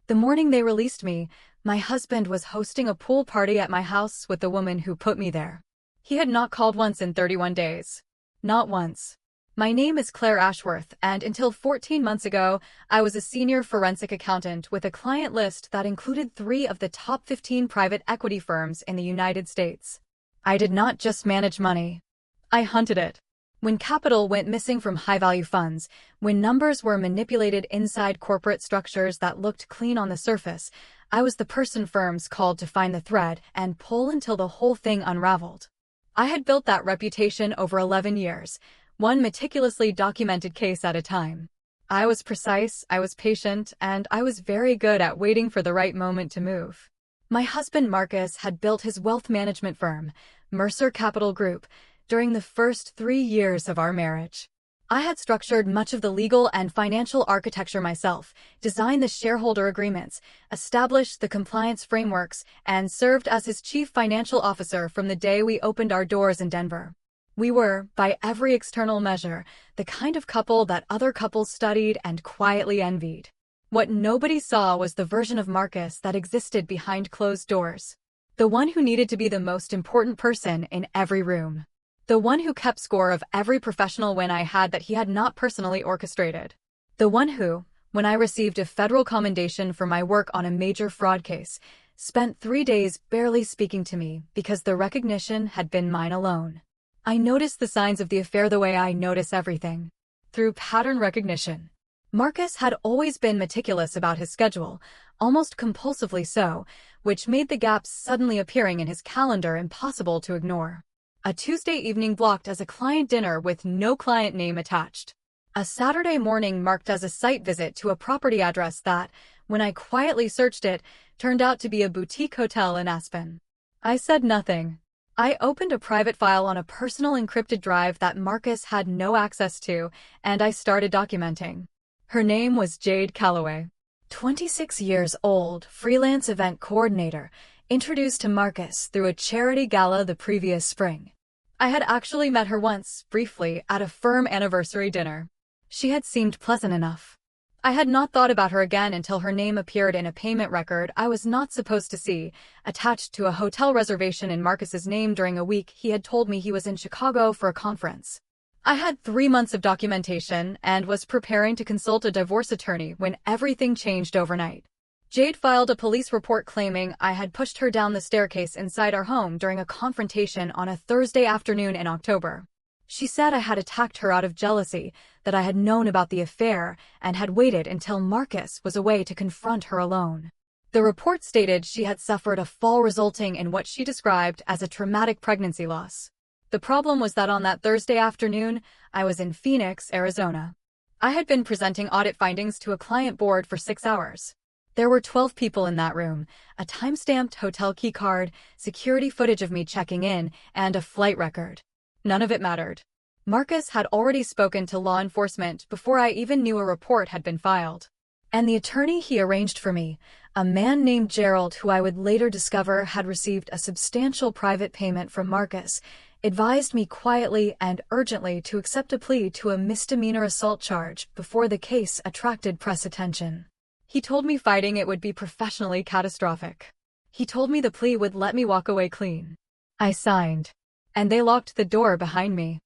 The morning they released me, my husband was hosting a pool party at my house with the woman who put me there. He had not called once in 31 days. Not once. My name is Claire Ashworth, and until 14 months ago, I was a senior forensic accountant with a client list that included 3 of the top 15 private equity firms in the United States. I did not just manage money. I hunted it. When capital went missing from high-value funds, when numbers were manipulated inside corporate structures that looked clean on the surface, I was the person firms called to find the thread and pull until the whole thing unraveled. I had built that reputation over 11 years, one meticulously documented case at a time. I was precise, I was patient, and I was very good at waiting for the right moment to move. My husband Marcus had built his wealth management firm, Mercer Capital Group, during the first 3 years of our marriage. I had structured much of the legal and financial architecture myself, designed the shareholder agreements, established the compliance frameworks, and served as his chief financial officer from the day we opened our doors in Denver. We were, by every external measure, the kind of couple that other couples studied and quietly envied. What nobody saw was the version of Marcus that existed behind closed doors. The one who needed to be the most important person in every room. The one who kept score of every professional win I had that he had not personally orchestrated. The one who, when I received a federal commendation for my work on a major fraud case, spent 3 days barely speaking to me because the recognition had been mine alone. I noticed the signs of the affair the way I notice everything. Through pattern recognition. Marcus had always been meticulous about his schedule, almost compulsively so, which made the gaps suddenly appearing in his calendar impossible to ignore. A Tuesday evening blocked as a client dinner with no client name attached. A Saturday morning marked as a site visit to a property address that, when I quietly searched it, turned out to be a boutique hotel in Aspen. I said nothing. I opened a private file on a personal encrypted drive that Marcus had no access to, and I started documenting. Her name was Jade Calloway. 26 years old, freelance event coordinator, introduced to Marcus through a charity gala the previous spring. I had actually met her once, briefly, at a firm anniversary dinner. She had seemed pleasant enough. I had not thought about her again until her name appeared in a payment record I was not supposed to see, attached to a hotel reservation in Marcus's name during a week he had told me he was in Chicago for a conference. I had 3 months of documentation and was preparing to consult a divorce attorney when everything changed overnight. Jade filed a police report claiming I had pushed her down the staircase inside our home during a confrontation on a Thursday afternoon in October. She said I had attacked her out of jealousy, that I had known about the affair and had waited until Marcus was away to confront her alone. The report stated she had suffered a fall resulting in what she described as a traumatic pregnancy loss. The problem was that on that Thursday afternoon, I was in Phoenix, Arizona. I had been presenting audit findings to a client board for 6 hours. There were 12 people in that room, a time-stamped hotel key card, security footage of me checking in, and a flight record. None of it mattered. Marcus had already spoken to law enforcement before I even knew a report had been filed. And the attorney he arranged for me, a man named Gerald who I would later discover had received a substantial private payment from Marcus, advised me quietly and urgently to accept a plea to a misdemeanor assault charge before the case attracted press attention. He told me fighting it would be professionally catastrophic. He told me the plea would let me walk away clean. I signed. And they locked the door behind me.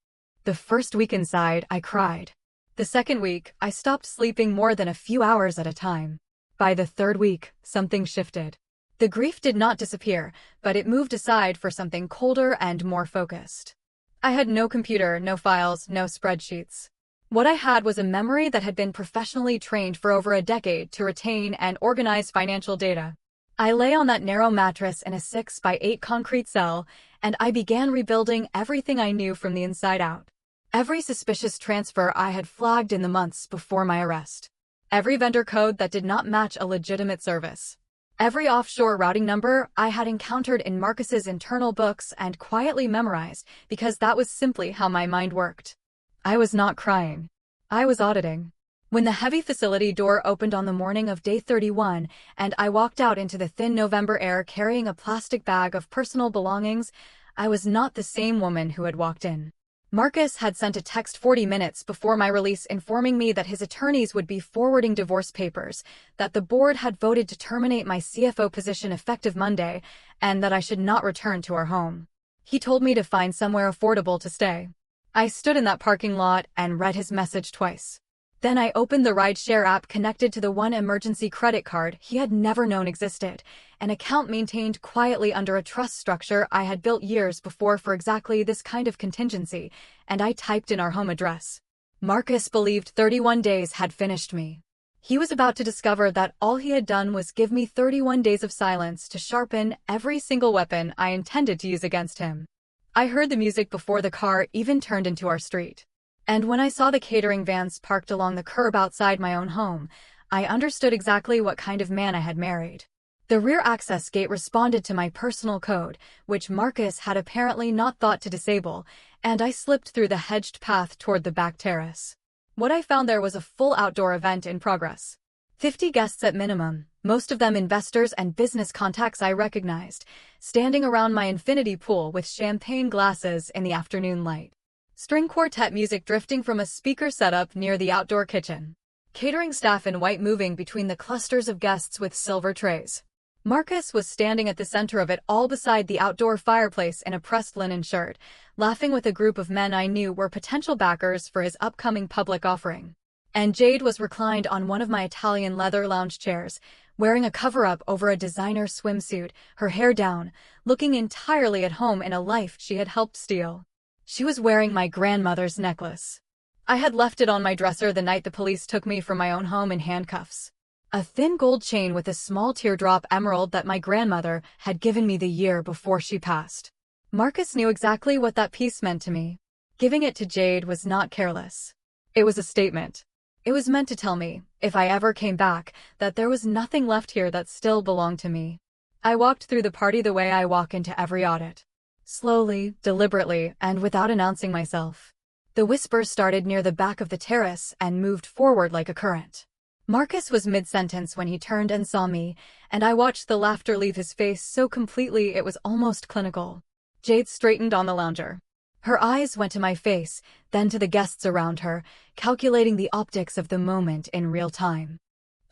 The first week inside, I cried. The second week, I stopped sleeping more than a few hours at a time. By the third week, something shifted. The grief did not disappear, but it moved aside for something colder and more focused. I had no computer, no files, no spreadsheets. What I had was a memory that had been professionally trained for over a decade to retain and organize financial data. I lay on that narrow mattress in a 6x8 concrete cell, and I began rebuilding everything I knew from the inside out. Every suspicious transfer I had flagged in the months before my arrest. Every vendor code that did not match a legitimate service. Every offshore routing number I had encountered in Marcus's internal books and quietly memorized because that was simply how my mind worked. I was not crying. I was auditing. When the heavy facility door opened on the morning of day 31 and I walked out into the thin November air carrying a plastic bag of personal belongings, I was not the same woman who had walked in. Marcus had sent a text 40 minutes before my release informing me that his attorneys would be forwarding divorce papers, that the board had voted to terminate my CFO position effective Monday, and that I should not return to our home. He told me to find somewhere affordable to stay. I stood in that parking lot and read his message twice. Then I opened the rideshare app connected to the one emergency credit card he had never known existed, an account maintained quietly under a trust structure I had built years before for exactly this kind of contingency, and I typed in our home address. Marcus believed 31 days had finished me. He was about to discover that all he had done was give me 31 days of silence to sharpen every single weapon I intended to use against him. I heard the music before the car even turned into our street. And when I saw the catering vans parked along the curb outside my own home, I understood exactly what kind of man I had married. The rear access gate responded to my personal code, which Marcus had apparently not thought to disable, and I slipped through the hedged path toward the back terrace. What I found there was a full outdoor event in progress. 50 guests at minimum, most of them investors and business contacts I recognized, standing around my infinity pool with champagne glasses in the afternoon light. String quartet music drifting from a speaker setup near the outdoor kitchen. Catering staff in white moving between the clusters of guests with silver trays. Marcus was standing at the center of it all beside the outdoor fireplace in a pressed linen shirt, laughing with a group of men I knew were potential backers for his upcoming public offering. And Jade was reclined on one of my Italian leather lounge chairs, wearing a cover-up over a designer swimsuit, her hair down, looking entirely at home in a life she had helped steal. She was wearing my grandmother's necklace. I had left it on my dresser the night the police took me from my own home in handcuffs. A thin gold chain with a small teardrop emerald that my grandmother had given me the year before she passed. Marcus knew exactly what that piece meant to me. Giving it to Jade was not careless. It was a statement. It was meant to tell me, if I ever came back, that there was nothing left here that still belonged to me. I walked through the party the way I walk into every audit. Slowly, deliberately, and without announcing myself. The whispers started near the back of the terrace and moved forward like a current. Marcus was mid-sentence when he turned and saw me, and I watched the laughter leave his face so completely it was almost clinical. Jade straightened on the lounger. Her eyes went to my face, then to the guests around her, calculating the optics of the moment in real time.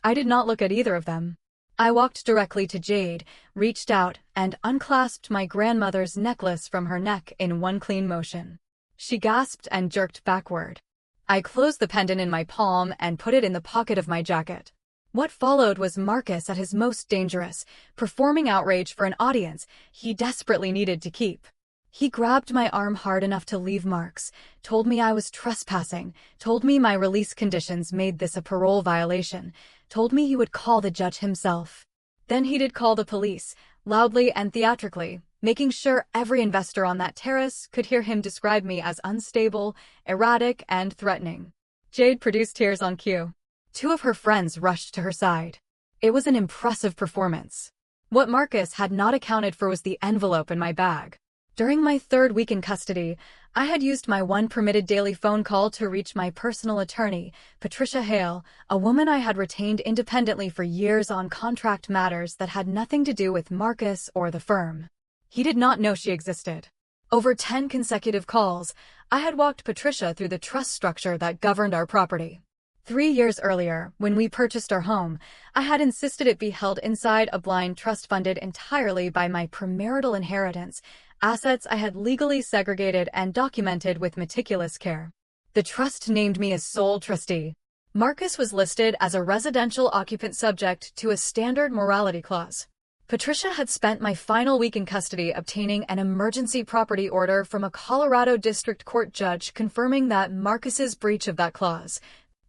I did not look at either of them. I walked directly to Jade, reached out, and unclasped my grandmother's necklace from her neck in one clean motion. She gasped and jerked backward. I closed the pendant in my palm and put it in the pocket of my jacket. What followed was Marcus at his most dangerous, performing outrage for an audience he desperately needed to keep. He grabbed my arm hard enough to leave marks, told me I was trespassing, told me my release conditions made this a parole violation, told me he would call the judge himself. Then he did call the police, loudly and theatrically, making sure every investor on that terrace could hear him describe me as unstable, erratic, and threatening. Jade produced tears on cue. 2 of her friends rushed to her side. It was an impressive performance. What Marcus had not accounted for was the envelope in my bag. During my 3rd week in custody, I had used my one permitted daily phone call to reach my personal attorney, Patricia Hale, a woman I had retained independently for years on contract matters that had nothing to do with Marcus or the firm. He did not know she existed. Over 10 consecutive calls, I had walked Patricia through the trust structure that governed our property. 3 years earlier, when we purchased our home, I had insisted it be held inside a blind trust funded entirely by my premarital inheritance, assets I had legally segregated and documented with meticulous care. The trust named me as sole trustee. Marcus was listed as a residential occupant subject to a standard morality clause. Patricia had spent my final week in custody obtaining an emergency property order from a Colorado District Court judge confirming that Marcus's breach of that clause,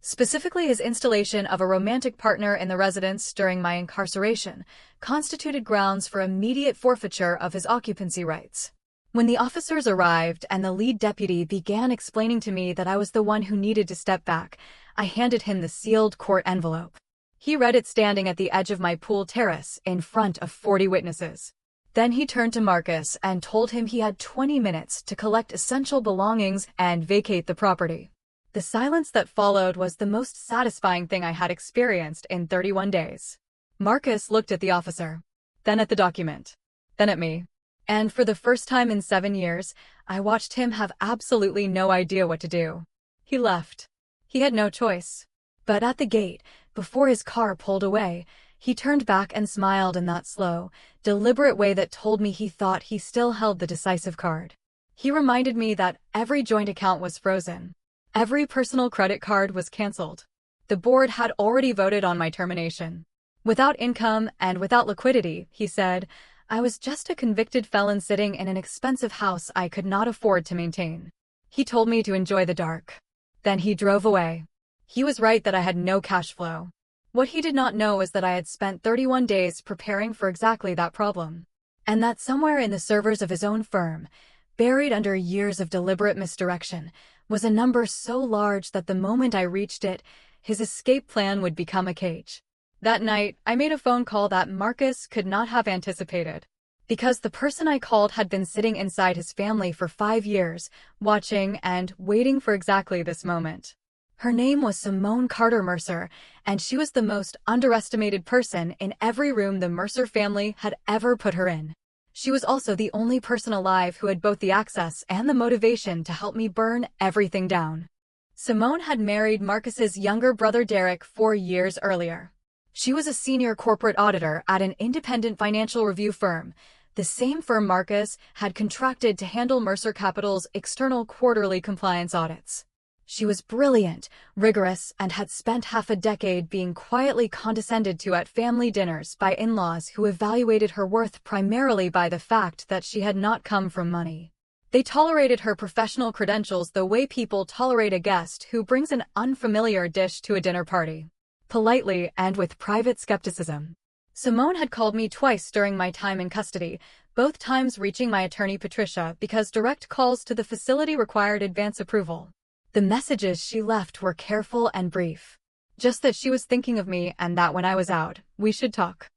specifically his installation of a romantic partner in the residence during my incarceration, constituted grounds for immediate forfeiture of his occupancy rights. When the officers arrived and the lead deputy began explaining to me that I was the one who needed to step back, I handed him the sealed court envelope. He read it standing at the edge of my pool terrace in front of 40 witnesses. Then he turned to Marcus and told him he had 20 minutes to collect essential belongings and vacate the property. The silence that followed was the most satisfying thing I had experienced in 31 days. Marcus looked at the officer, then at the document, then at me. And for the first time in 7 years, I watched him have absolutely no idea what to do. He left. He had no choice. But at the gate, before his car pulled away, he turned back and smiled in that slow, deliberate way that told me he thought he still held the decisive card. He reminded me that every joint account was frozen. Every personal credit card was canceled. The board had already voted on my termination. Without income and without liquidity, he said, I was just a convicted felon sitting in an expensive house I could not afford to maintain. He told me to enjoy the dark. Then he drove away. He was right that I had no cash flow. What he did not know was that I had spent 31 days preparing for exactly that problem. And that somewhere in the servers of his own firm, buried under years of deliberate misdirection, was a number so large that the moment I reached it, his escape plan would become a cage. That night, I made a phone call that Marcus could not have anticipated. Because the person I called had been sitting inside his family for 5 years, watching and waiting for exactly this moment. Her name was Simone Carter Mercer, and she was the most underestimated person in every room the Mercer family had ever put her in. She was also the only person alive who had both the access and the motivation to help me burn everything down. Simone had married Marcus's younger brother Derek 4 years earlier. She was a senior corporate auditor at an independent financial review firm, the same firm Marcus had contracted to handle Mercer Capital's external quarterly compliance audits. She was brilliant, rigorous, and had spent half a decade being quietly condescended to at family dinners by in-laws who evaluated her worth primarily by the fact that she had not come from money. They tolerated her professional credentials the way people tolerate a guest who brings an unfamiliar dish to a dinner party. Politely and with private skepticism. Simone had called me twice during my time in custody, both times reaching my attorney Patricia because direct calls to the facility required advance approval. The messages she left were careful and brief. Just that she was thinking of me and that when I was out, we should talk.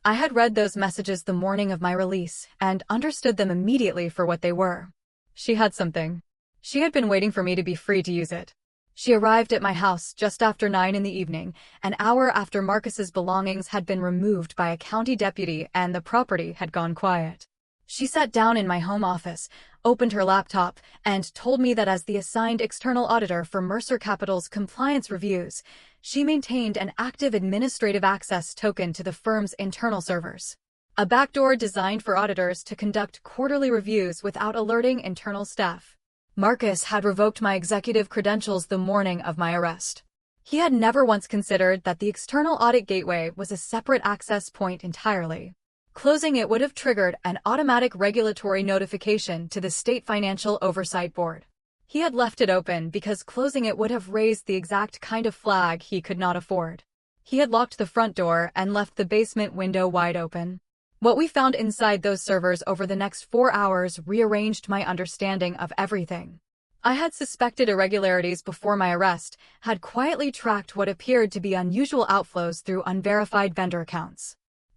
I had read those messages the morning of my release and understood them immediately for what they were. She had something. She had been waiting for me to be free to use it. She arrived at my house just after 9 in the evening, an hour after Marcus's belongings had been removed by a county deputy and the property had gone quiet. She sat down in my home office, opened her laptop, and told me that as the assigned external auditor for Mercer Capital's compliance reviews, she maintained an active administrative access token to the firm's internal servers. A backdoor designed for auditors to conduct quarterly reviews without alerting internal staff. Marcus had revoked my executive credentials the morning of my arrest. He had never once considered that the external audit gateway was a separate access point entirely. Closing it would have triggered an automatic regulatory notification to the State Financial Oversight Board. He had left it open because closing it would have raised the exact kind of flag he could not afford. He had locked the front door and left the basement window wide open. What we found inside those servers over the next 4 hours rearranged my understanding of everything. I had suspected irregularities before my arrest, had quietly tracked what appeared to be unusual outflows through unverified vendor accounts.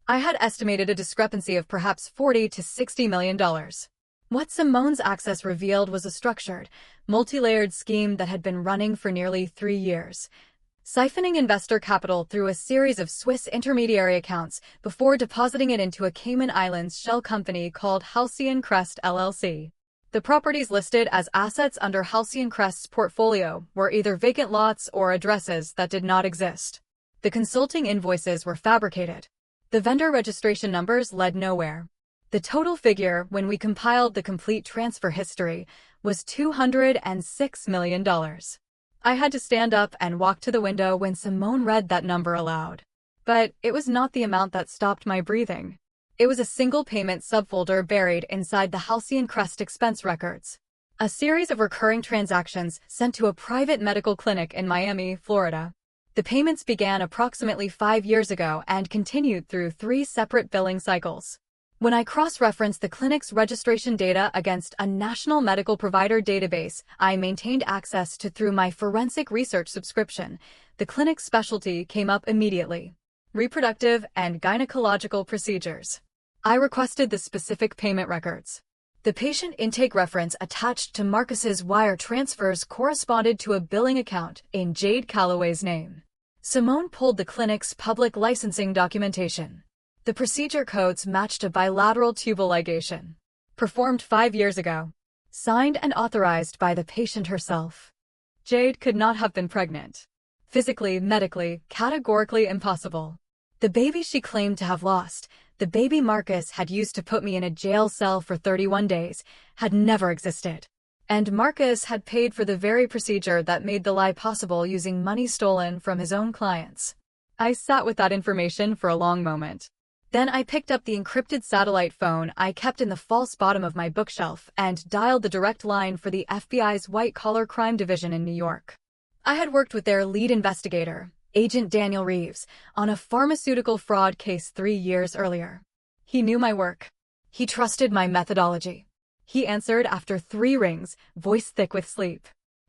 I had estimated a discrepancy of perhaps $40 to $60 million. What Simone's access revealed was a structured, multi-layered scheme that had been running for nearly 3 years, siphoning investor capital through a series of Swiss intermediary accounts before depositing it into a Cayman Islands shell company called Halcyon Crest LLC. The properties listed as assets under Halcyon Crest's portfolio were either vacant lots or addresses that did not exist. The consulting invoices were fabricated. The vendor registration numbers led nowhere. The total figure, when we compiled the complete transfer history, was $206 million. I had to stand up and walk to the window when Simone read that number aloud. But it was not the amount that stopped my breathing. It was a single payment subfolder buried inside the Halcyon Crest expense records. A series of recurring transactions sent to a private medical clinic in Miami, Florida. The payments began approximately 5 years ago and continued through 3 separate billing cycles. When I cross-referenced the clinic's registration data against a national medical provider database I maintained access to through my forensic research subscription, the clinic's specialty came up immediately: reproductive and gynecological procedures. I requested the specific payment records. The patient intake reference attached to Marcus's wire transfers corresponded to a billing account in Jade Calloway's name. Simone pulled the clinic's public licensing documentation. The procedure codes matched a bilateral tubal ligation. Performed 5 years ago. Signed and authorized by the patient herself. Jade could not have been pregnant. Physically, medically, categorically impossible. The baby she claimed to have lost, the baby Marcus had used to put me in a jail cell for 31 days, had never existed. And Marcus had paid for the very procedure that made the lie possible using money stolen from his own clients. I sat with that information for a long moment. Then I picked up the encrypted satellite phone I kept in the false bottom of my bookshelf and dialed the direct line for the FBI's white-collar crime division in New York. I had worked with their lead investigator, Agent Daniel Reeves, on a pharmaceutical fraud case 3 years earlier. He knew my work. He trusted my methodology. He answered after 3 rings, voice thick with sleep.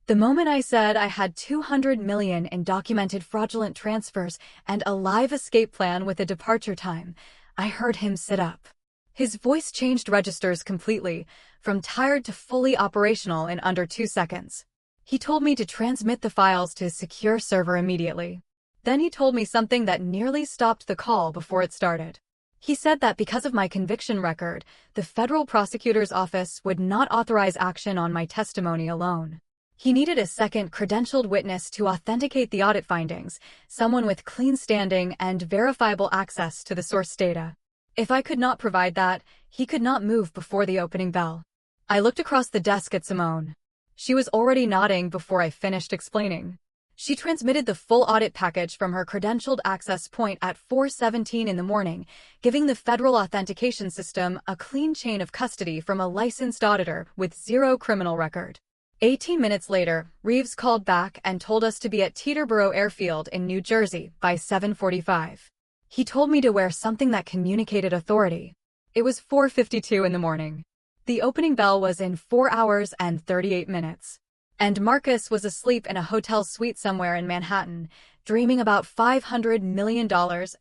The moment I said I had $200 million in documented fraudulent transfers and a live escape plan with a departure time, I heard him sit up. His voice changed registers completely, from tired to fully operational in under 2 seconds. He told me to transmit the files to a secure server immediately. Then he told me something that nearly stopped the call before it started. He said that because of my conviction record, the federal prosecutor's office would not authorize action on my testimony alone. He needed a second credentialed witness to authenticate the audit findings, someone with clean standing and verifiable access to the source data. If I could not provide that, he could not move before the opening bell. I looked across the desk at Simone. She was already nodding before I finished explaining. She transmitted the full audit package from her credentialed access point at 4:17 in the morning, giving the federal authentication system a clean chain of custody from a licensed auditor with 0 criminal record. 18 minutes later, Reeves called back and told us to be at Teterboro Airfield in New Jersey by 7:45. He told me to wear something that communicated authority. It was 4:52 in the morning. The opening bell was in 4 hours and 38 minutes. And Marcus was asleep in a hotel suite somewhere in Manhattan, dreaming about $500 million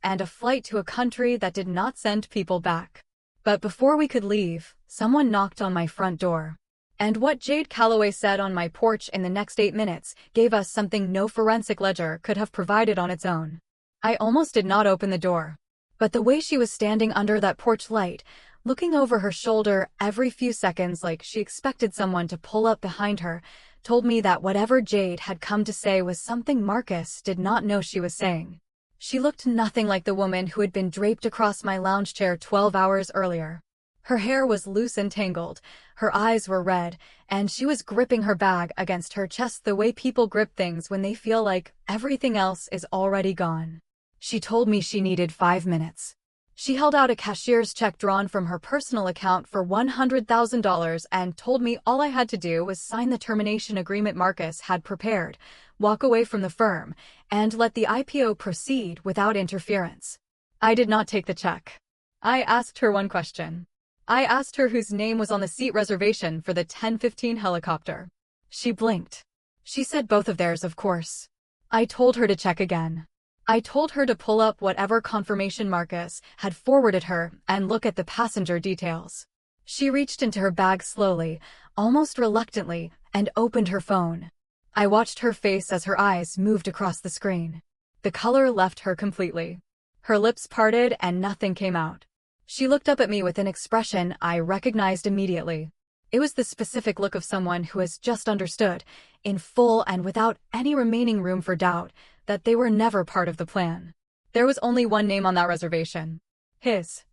and a flight to a country that did not send people back. But before we could leave, someone knocked on my front door. And what Jade Calloway said on my porch in the next 8 minutes gave us something no forensic ledger could have provided on its own. I almost did not open the door. But the way she was standing under that porch light, looking over her shoulder every few seconds like she expected someone to pull up behind her, told me that whatever Jade had come to say was something Marcus did not know she was saying. She looked nothing like the woman who had been draped across my lounge chair 12 hours earlier. Her hair was loose and tangled, her eyes were red, and she was gripping her bag against her chest the way people grip things when they feel like everything else is already gone. She told me she needed 5 minutes. She held out a cashier's check drawn from her personal account for $100,000 and told me all I had to do was sign the termination agreement Marcus had prepared, walk away from the firm, and let the IPO proceed without interference. I did not take the check. I asked her one question. I asked her whose name was on the seat reservation for the 10:15 helicopter. She blinked. She said both of theirs, of course. I told her to check again. I told her to pull up whatever confirmation Marcus had forwarded her and look at the passenger details. She reached into her bag slowly, almost reluctantly, and opened her phone. I watched her face as her eyes moved across the screen. The color left her completely. Her lips parted and nothing came out. She looked up at me with an expression I recognized immediately. It was the specific look of someone who has just understood, in full and without any remaining room for doubt, that they were never part of the plan. There was only one name on that reservation. His.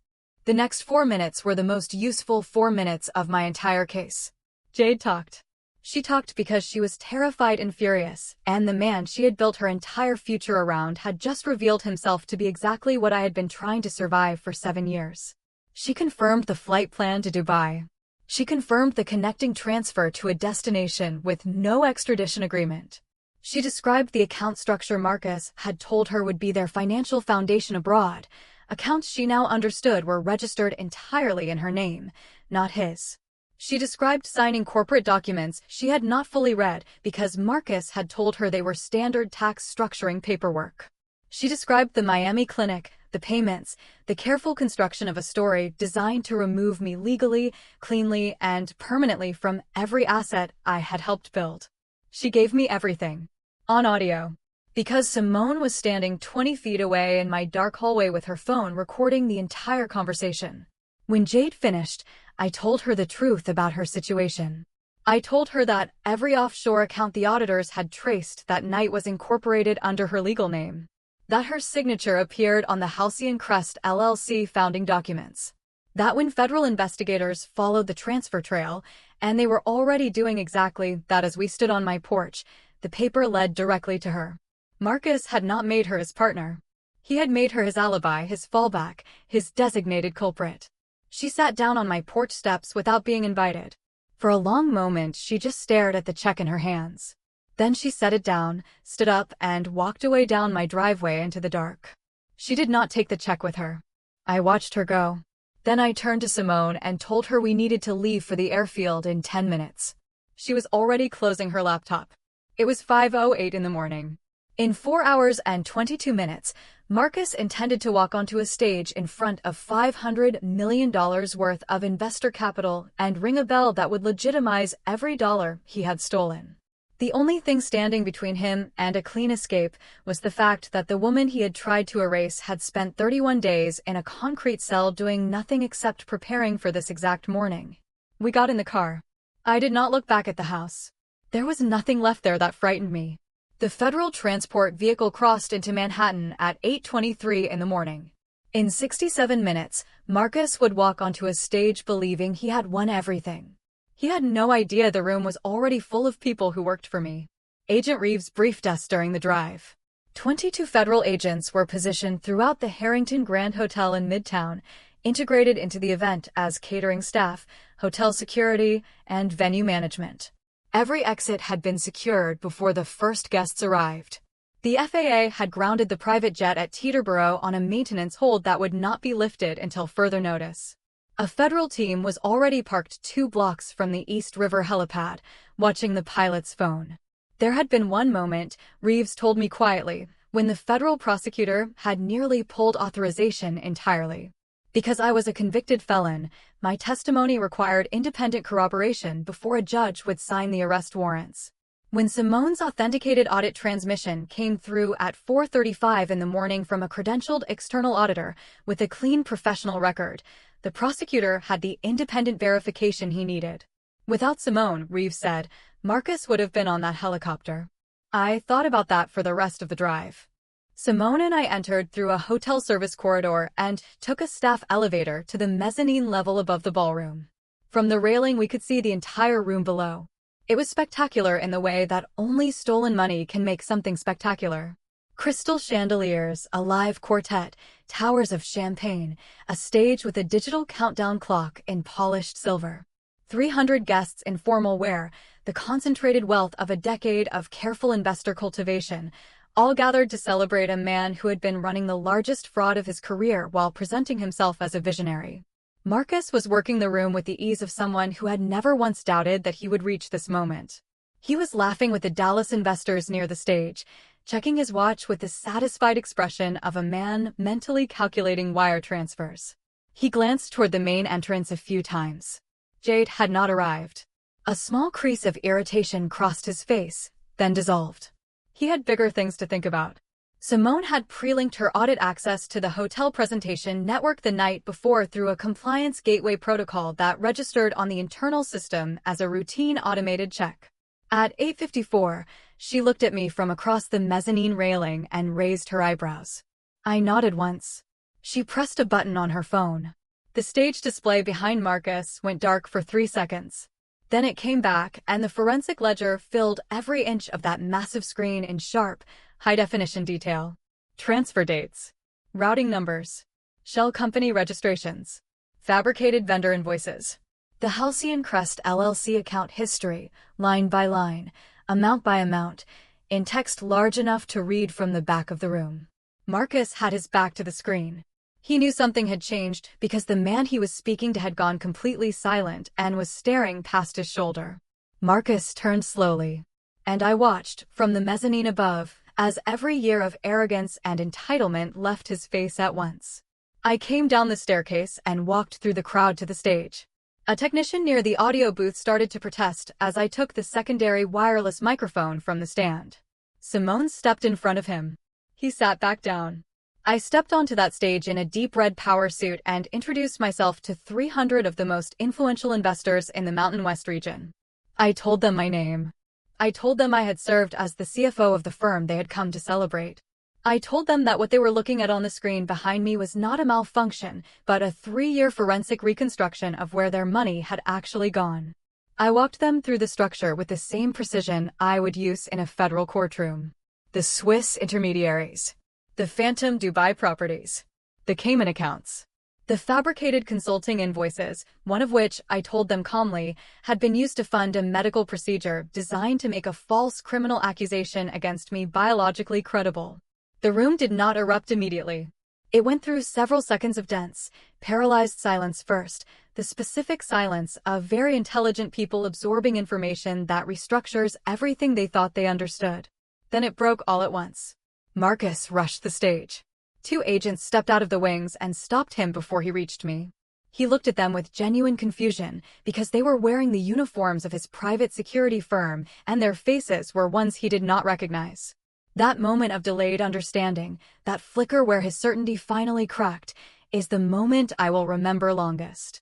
The next 4 minutes were the most useful 4 minutes of my entire case. Jade talked. She talked because she was terrified and furious, and the man she had built her entire future around had just revealed himself to be exactly what I had been trying to survive for 7 years. She confirmed the flight plan to Dubai. She confirmed the connecting transfer to a destination with no extradition agreement. She described the account structure Marcus had told her would be their financial foundation abroad, accounts she now understood were registered entirely in her name, not his. She described signing corporate documents she had not fully read because Marcus had told her they were standard tax structuring paperwork. She described the Miami clinic, the payments, the careful construction of a story designed to remove me legally, cleanly, and permanently from every asset I had helped build. She gave me everything. On audio. Because Simone was standing 20 feet away in my dark hallway with her phone recording the entire conversation. When Jade finished, I told her the truth about her situation. I told her that every offshore account the auditors had traced that night was incorporated under her legal name, that her signature appeared on the Halcyon Crest LLC founding documents, that when federal investigators followed the transfer trail, and they were already doing exactly that as we stood on my porch, the paper led directly to her. Marcus had not made her his partner. He had made her his alibi, his fallback, his designated culprit. She sat down on my porch steps without being invited. For a long moment, she just stared at the check in her hands. Then she set it down, stood up, and walked away down my driveway into the dark. She did not take the check with her. I watched her go. Then I turned to Simone and told her we needed to leave for the airfield in 10 minutes. She was already closing her laptop. It was 5:08 in the morning. In 4 hours and 22 minutes, Marcus intended to walk onto a stage in front of $500 million worth of investor capital and ring a bell that would legitimize every dollar he had stolen. The only thing standing between him and a clean escape was the fact that the woman he had tried to erase had spent 31 days in a concrete cell doing nothing except preparing for this exact morning. We got in the car. I did not look back at the house. There was nothing left there that frightened me. The federal transport vehicle crossed into Manhattan at 8:23 in the morning. In 67 minutes, Marcus would walk onto a stage believing he had won everything. He had no idea the room was already full of people who worked for me. Agent Reeves briefed us during the drive. 22 federal agents were positioned throughout the Harrington Grand Hotel in Midtown, integrated into the event as catering staff, hotel security, and venue management. Every exit had been secured before the first guests arrived. The FAA had grounded the private jet at Teterboro on a maintenance hold that would not be lifted until further notice. A federal team was already parked 2 blocks from the East River helipad, watching the pilot's phone. There had been one moment, Reeves told me quietly, when the federal prosecutor had nearly pulled authorization entirely. Because I was a convicted felon, my testimony required independent corroboration before a judge would sign the arrest warrants. When Simone's authenticated audit transmission came through at 4:35 in the morning from a credentialed external auditor with a clean professional record, the prosecutor had the independent verification he needed. Without Simone, Reeves said, Marcus would have been on that helicopter. I thought about that for the rest of the drive. Simone and I entered through a hotel service corridor and took a staff elevator to the mezzanine level above the ballroom. From the railing we could see the entire room below. It was spectacular in the way that only stolen money can make something spectacular. Crystal chandeliers, a live quartet, towers of champagne, a stage with a digital countdown clock in polished silver. 300 guests in formal wear, the concentrated wealth of a decade of careful investor cultivation, all gathered to celebrate a man who had been running the largest fraud of his career while presenting himself as a visionary. Marcus was working the room with the ease of someone who had never once doubted that he would reach this moment. He was laughing with the Dallas investors near the stage, checking his watch with the satisfied expression of a man mentally calculating wire transfers. He glanced toward the main entrance a few times. Jade had not arrived. A small crease of irritation crossed his face, then dissolved. He had bigger things to think about. Simone had pre-linked her audit access to the hotel presentation network the night before through a compliance gateway protocol that registered on the internal system as a routine automated check. At 8:54, she looked at me from across the mezzanine railing and raised her eyebrows. I nodded once. She pressed a button on her phone. The stage display behind Marcus went dark for 3 seconds. Then it came back, and the forensic ledger filled every inch of that massive screen in sharp, high-definition detail. Transfer dates, routing numbers, shell company registrations, fabricated vendor invoices. The Halcyon Crest LLC account history, line by line, amount by amount, in text large enough to read from the back of the room. Marcus had his back to the screen. He knew something had changed because the man he was speaking to had gone completely silent and was staring past his shoulder. Marcus turned slowly, and I watched, from the mezzanine above, as every year of arrogance and entitlement left his face at once. I came down the staircase and walked through the crowd to the stage. A technician near the audio booth started to protest as I took the secondary wireless microphone from the stand. Simone stepped in front of him. He sat back down. I stepped onto that stage in a deep red power suit and introduced myself to 300 of the most influential investors in the Mountain West region. I told them my name. I told them I had served as the CFO of the firm they had come to celebrate. I told them that what they were looking at on the screen behind me was not a malfunction, but a 3-year forensic reconstruction of where their money had actually gone. I walked them through the structure with the same precision I would use in a federal courtroom. The Swiss intermediaries. The phantom Dubai properties. The Cayman accounts. The fabricated consulting invoices, one of which, I told them calmly, had been used to fund a medical procedure designed to make a false criminal accusation against me biologically credible. The room did not erupt immediately. It went through several seconds of dense, paralyzed silence first, the specific silence of very intelligent people absorbing information that restructures everything they thought they understood. Then it broke all at once. Marcus rushed the stage. 2 agents stepped out of the wings and stopped him before he reached me. He looked at them with genuine confusion because they were wearing the uniforms of his private security firm and their faces were ones he did not recognize. That moment of delayed understanding, that flicker where his certainty finally cracked, is the moment I will remember longest.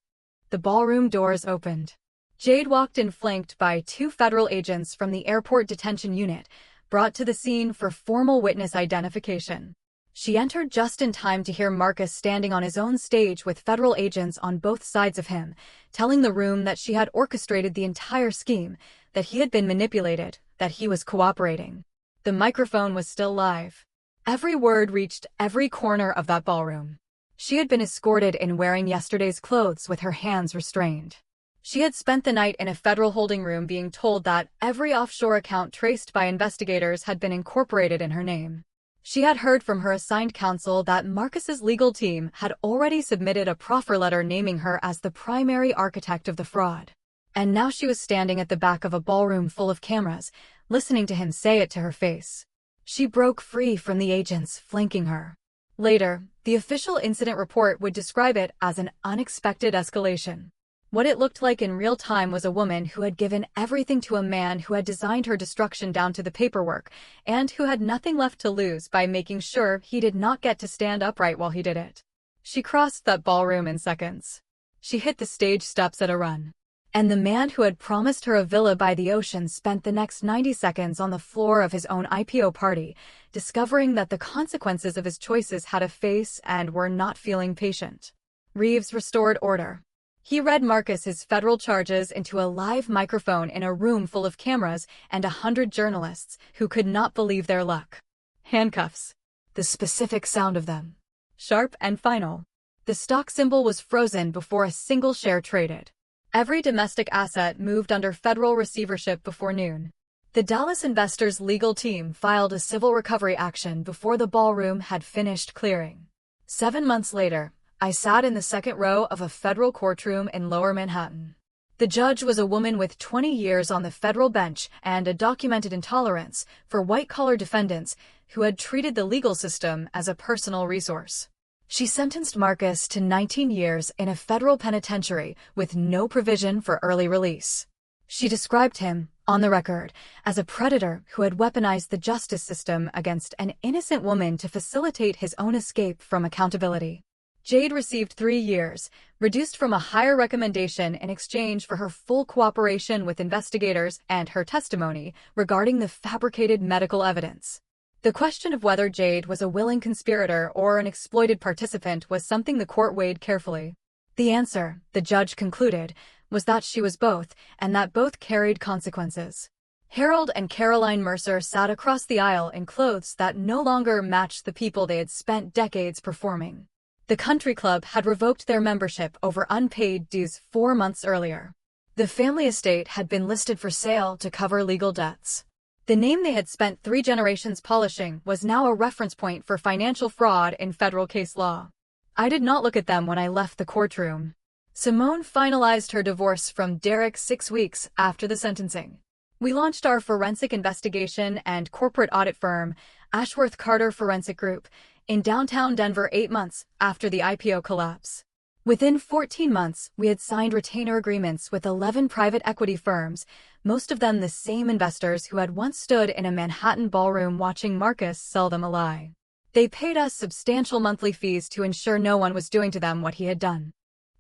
The ballroom doors opened. Jade walked in flanked by 2 federal agents from the airport detention unit, brought to the scene for formal witness identification. She entered just in time to hear Marcus standing on his own stage with federal agents on both sides of him, telling the room that she had orchestrated the entire scheme, that he had been manipulated, that he was cooperating. The microphone was still live. Every word reached every corner of that ballroom. She had been escorted in wearing yesterday's clothes with her hands restrained. She had spent the night in a federal holding room being told that every offshore account traced by investigators had been incorporated in her name. She had heard from her assigned counsel that Marcus's legal team had already submitted a proffer letter naming her as the primary architect of the fraud. And now she was standing at the back of a ballroom full of cameras, listening to him say it to her face. She broke free from the agents flanking her. Later, the official incident report would describe it as an unexpected escalation. What it looked like in real time was a woman who had given everything to a man who had designed her destruction down to the paperwork, and who had nothing left to lose by making sure he did not get to stand upright while he did it. She crossed that ballroom in seconds. She hit the stage steps at a run. And the man who had promised her a villa by the ocean spent the next 90 seconds on the floor of his own IPO party, discovering that the consequences of his choices had a face and were not feeling patient. Reeves restored order. He read Marcus's federal charges into a live microphone in a room full of cameras and 100 journalists who could not believe their luck. Handcuffs. The specific sound of them. Sharp and final. The stock symbol was frozen before a single share traded. Every domestic asset moved under federal receivership before noon. The Dallas investors' legal team filed a civil recovery action before the ballroom had finished clearing. 7 months later, I sat in the second row of a federal courtroom in Lower Manhattan. The judge was a woman with 20 years on the federal bench and a documented intolerance for white-collar defendants who had treated the legal system as a personal resource. She sentenced Marcus to 19 years in a federal penitentiary with no provision for early release. She described him, on the record, as a predator who had weaponized the justice system against an innocent woman to facilitate his own escape from accountability. Jade received 3 years, reduced from a higher recommendation in exchange for her full cooperation with investigators and her testimony regarding the fabricated medical evidence. The question of whether Jade was a willing conspirator or an exploited participant was something the court weighed carefully. The answer, the judge concluded, was that she was both, and that both carried consequences. Harold and Caroline Mercer sat across the aisle in clothes that no longer matched the people they had spent decades performing. The country club had revoked their membership over unpaid dues 4 months earlier. The family estate had been listed for sale to cover legal debts. The name they had spent 3 generations polishing was now a reference point for financial fraud in federal case law. I did not look at them when I left the courtroom. Simone finalized her divorce from Derek 6 weeks after the sentencing. We launched our forensic investigation and corporate audit firm, Ashworth Carter Forensic Group, in downtown Denver 8 months after the IPO collapse. Within 14 months, we had signed retainer agreements with 11 private equity firms, most of them the same investors who had once stood in a Manhattan ballroom watching Marcus sell them a lie. They paid us substantial monthly fees to ensure no one was doing to them what he had done.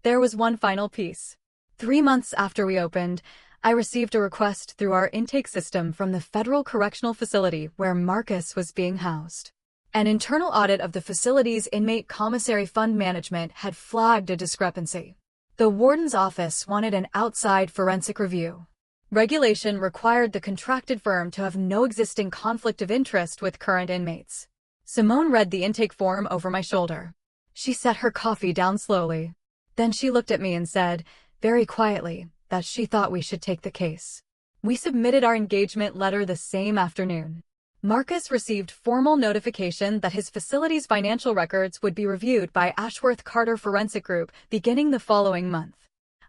There was one final piece. 3 months after we opened, I received a request through our intake system from the Federal Correctional Facility where Marcus was being housed. An internal audit of the facility's inmate commissary fund management had flagged a discrepancy. The warden's office wanted an outside forensic review. Regulation required the contracted firm to have no existing conflict of interest with current inmates. Simone read the intake form over my shoulder. She set her coffee down slowly. Then she looked at me and said, very quietly, that she thought we should take the case. We submitted our engagement letter the same afternoon. Marcus received formal notification that his facility's financial records would be reviewed by Ashworth Carter Forensic Group beginning the following month.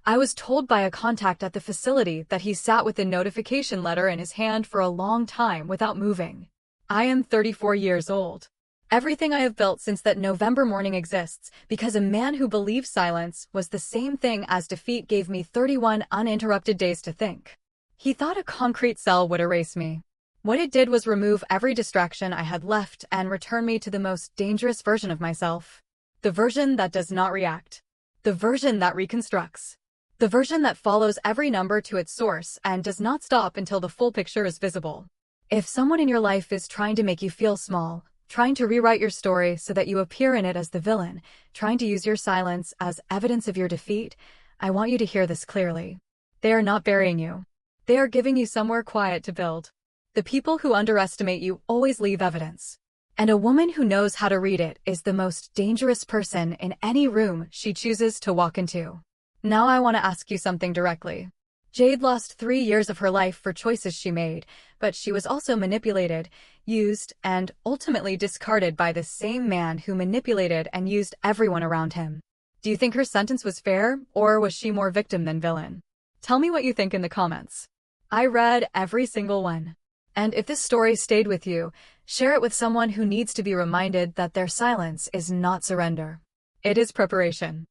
I was told by a contact at the facility that he sat with the notification letter in his hand for a long time without moving. I am 34 years old. Everything I have built since that November morning exists because a man who believes silence was the same thing as defeat gave me 31 uninterrupted days to think. He thought a concrete cell would erase me. What it did was remove every distraction I had left and return me to the most dangerous version of myself. The version that does not react. The version that reconstructs. The version that follows every number to its source and does not stop until the full picture is visible. If someone in your life is trying to make you feel small, trying to rewrite your story so that you appear in it as the villain, trying to use your silence as evidence of your defeat, I want you to hear this clearly. They are not burying you. They are giving you somewhere quiet to build. The people who underestimate you always leave evidence. And a woman who knows how to read it is the most dangerous person in any room she chooses to walk into. Now I want to ask you something directly. Jade lost 3 years of her life for choices she made, but she was also manipulated, used, and ultimately discarded by the same man who manipulated and used everyone around him. Do you think her sentence was fair, or was she more victim than villain? Tell me what you think in the comments. I read every single one. And if this story stayed with you, share it with someone who needs to be reminded that their silence is not surrender. It is preparation.